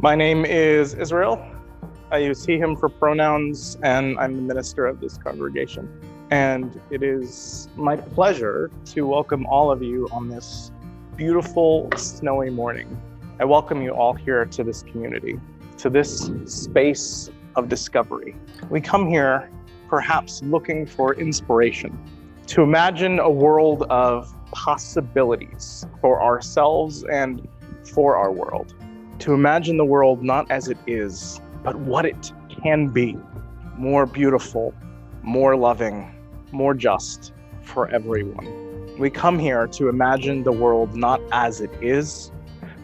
My name is Israel. I use he, him for pronouns, and I'm the minister of this congregation. And it is my pleasure to welcome all of you on this beautiful, snowy morning. I welcome you all here to this community, to this space of discovery. We come here perhaps looking for inspiration, to imagine a world of possibilities for ourselves and for our world. To imagine the world not as it is, but what it can be. More beautiful, more loving, more just for everyone. We come here to imagine the world not as it is,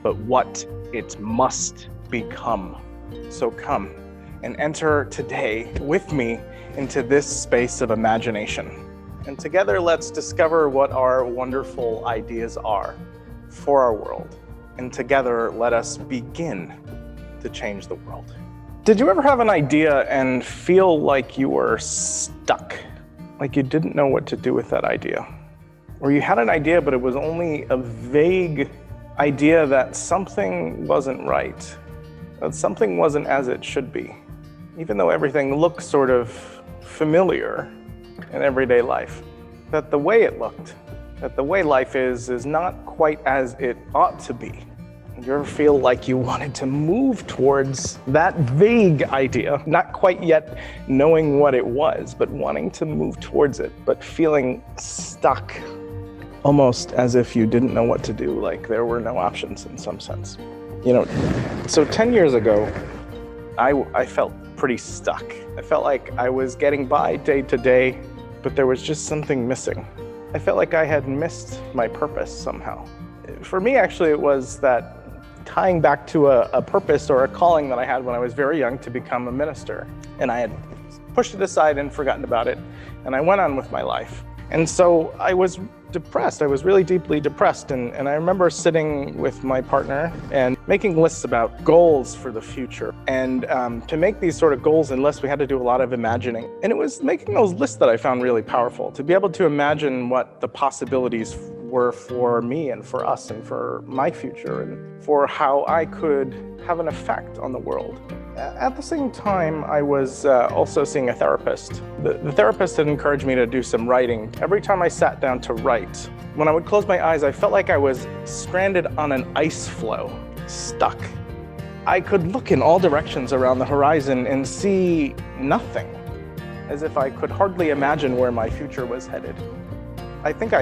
but what it must become. So come and enter today with me into this space of imagination. And together, let's discover what our wonderful ideas are for our world. And together, let us begin to change the world. Did you ever have an idea and feel like you were stuck? Like you didn't know what to do with that idea? Or you had an idea, but it was only a vague idea that something wasn't right, that something wasn't as it should be, even though everything looked sort of familiar in everyday life, that the way it looked, that the way life is not quite as it ought to be. You ever feel like you wanted to move towards that vague idea, not quite yet knowing what it was, but wanting to move towards it, but feeling stuck, almost as if you didn't know what to do, like there were no options in some sense. So 10 years ago, I felt pretty stuck. I felt like I was getting by day to day, but there was just something missing. I felt like I had missed my purpose somehow. For me, actually, it was that tying back to a purpose or a calling that I had when I was very young to become a minister. And I had pushed it aside and forgotten about it. And I went on with my life. And so I was depressed. I was really deeply depressed. And I remember sitting with my partner and making lists about goals for the future. And to make these sort of goals and lists, we had to do a lot of imagining. And it was making those lists that I found really powerful, to be able to imagine what the possibilities were for me and for us and for my future and for how I could have an effect on the world. At the same time, I was also seeing a therapist. The therapist had encouraged me to do some writing. Every time I sat down to write, when I would close my eyes, I felt like I was stranded on an ice floe, stuck. I could look in all directions around the horizon and see nothing, as if I could hardly imagine where my future was headed. I think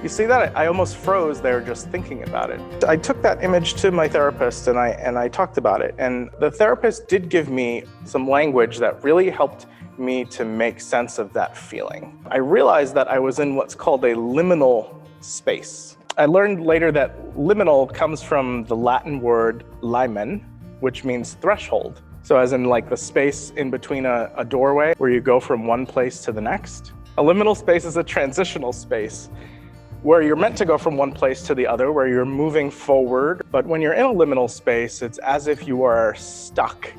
you see that? I almost froze there just thinking about it. I took that image to my therapist and I talked about it. And the therapist did give me some language that really helped me to make sense of that feeling. I realized that I was in what's called a liminal space. I learned later that liminal comes from the Latin word limen, which means threshold. So as in like the space in between a doorway where you go from one place to the next. A liminal space is a transitional space where you're meant to go from one place to the other, where you're moving forward. But when you're in a liminal space, it's as if you are stuck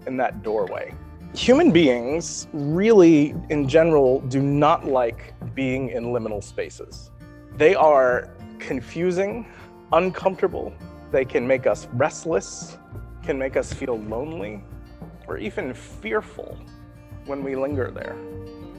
in that doorway. Human beings really, in general, do not like being in liminal spaces. They are confusing, uncomfortable. They can make us restless, can make us feel lonely, or even fearful when we linger there.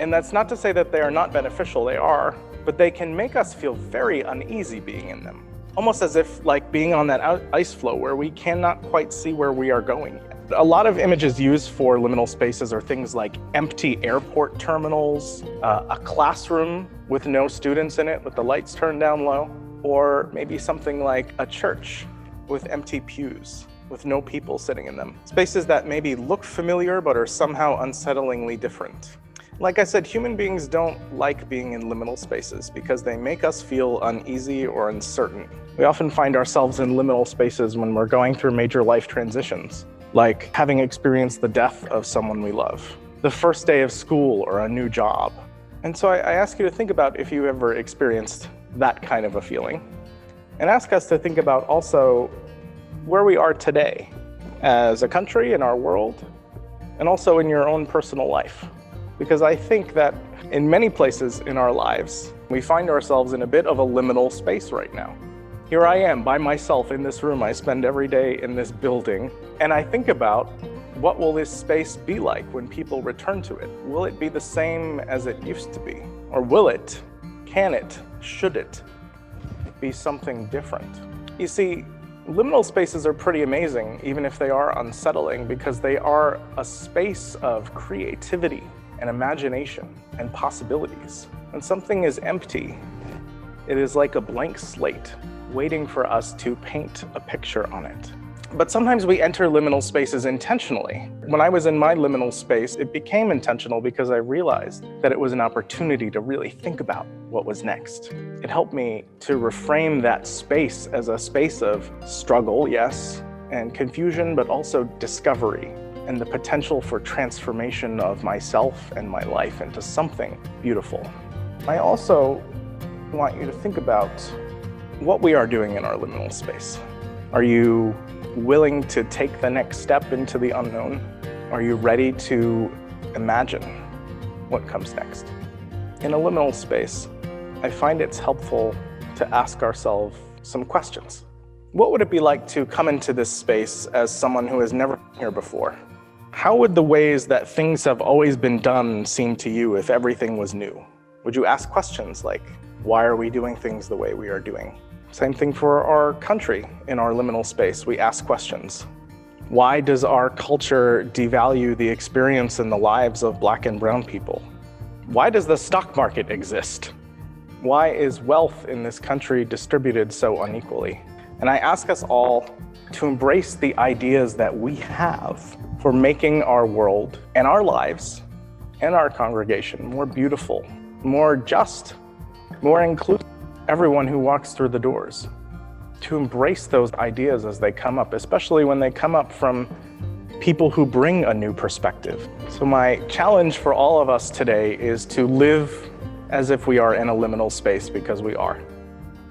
And that's not to say that they are not beneficial, they are, but they can make us feel very uneasy being in them. Almost as if like being on that ice floe where we cannot quite see where we are going yet. A lot of images used for liminal spaces are things like empty airport terminals, a classroom with no students in it with the lights turned down low, or maybe something like a church with empty pews, with no people sitting in them. Spaces that maybe look familiar but are somehow unsettlingly different. Like I said, human beings don't like being in liminal spaces because they make us feel uneasy or uncertain. We often find ourselves in liminal spaces when we're going through major life transitions, like having experienced the death of someone we love, the first day of school or a new job. And so I ask you to think about if you ever experienced that kind of a feeling, and ask us to think about also where we are today as a country in our world, and also in your own personal life. Because I think that in many places in our lives, we find ourselves in a bit of a liminal space right now. Here I am by myself in this room I spend every day in this building, and I think about what will this space be like when people return to it? Will it be the same as it used to be? Or will it, can it, should it be something different? You see, liminal spaces are pretty amazing, even if they are unsettling, because they are a space of creativity and imagination and possibilities. When something is empty, it is like a blank slate, waiting for us to paint a picture on it. But sometimes we enter liminal spaces intentionally. When I was in my liminal space, it became intentional because I realized that it was an opportunity to really think about what was next. It helped me to reframe that space as a space of struggle, yes, and confusion, but also discovery and the potential for transformation of myself and my life into something beautiful. I also want you to think about what we are doing in our liminal space. Are you willing to take the next step into the unknown? Are you ready to imagine what comes next? In a liminal space, I find it's helpful to ask ourselves some questions. What would it be like to come into this space as someone who has never been here before? How would the ways that things have always been done seem to you if everything was new? Would you ask questions like, why are we doing things the way we are doing? Same thing for our country. In our liminal space, we ask questions. Why does our culture devalue the experience and the lives of Black and brown people? Why does the stock market exist? Why is wealth in this country distributed so unequally? And I ask us all to embrace the ideas that we have for making our world and our lives and our congregation more beautiful, more just, more inclusive. Everyone who walks through the doors, to embrace those ideas as they come up, especially when they come up from people who bring a new perspective. So my challenge for all of us today is to live as if we are in a liminal space, because we are,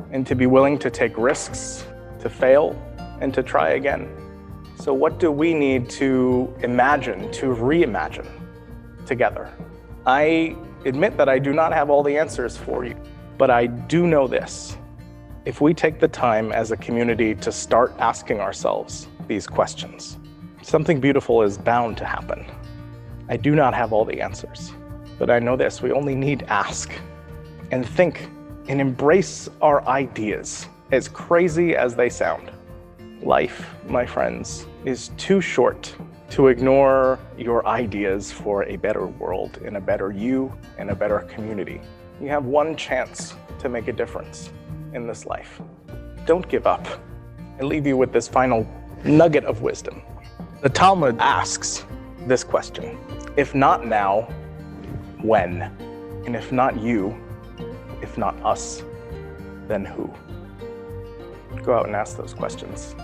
and to be willing to take risks, to fail, and to try again. So what do we need to imagine, to reimagine together? I admit that I do not have all the answers for you. But I do know this: if we take the time as a community to start asking ourselves these questions, something beautiful is bound to happen. I do not have all the answers, but I know this: we only need to ask and think and embrace our ideas, as crazy as they sound. Life, my friends, is too short to ignore your ideas for a better world and a better you and a better community. You have one chance to make a difference in this life. Don't give up. I leave you with this final nugget of wisdom. The Talmud asks this question: if not now, when? And if not you, if not us, then who? Go out and ask those questions.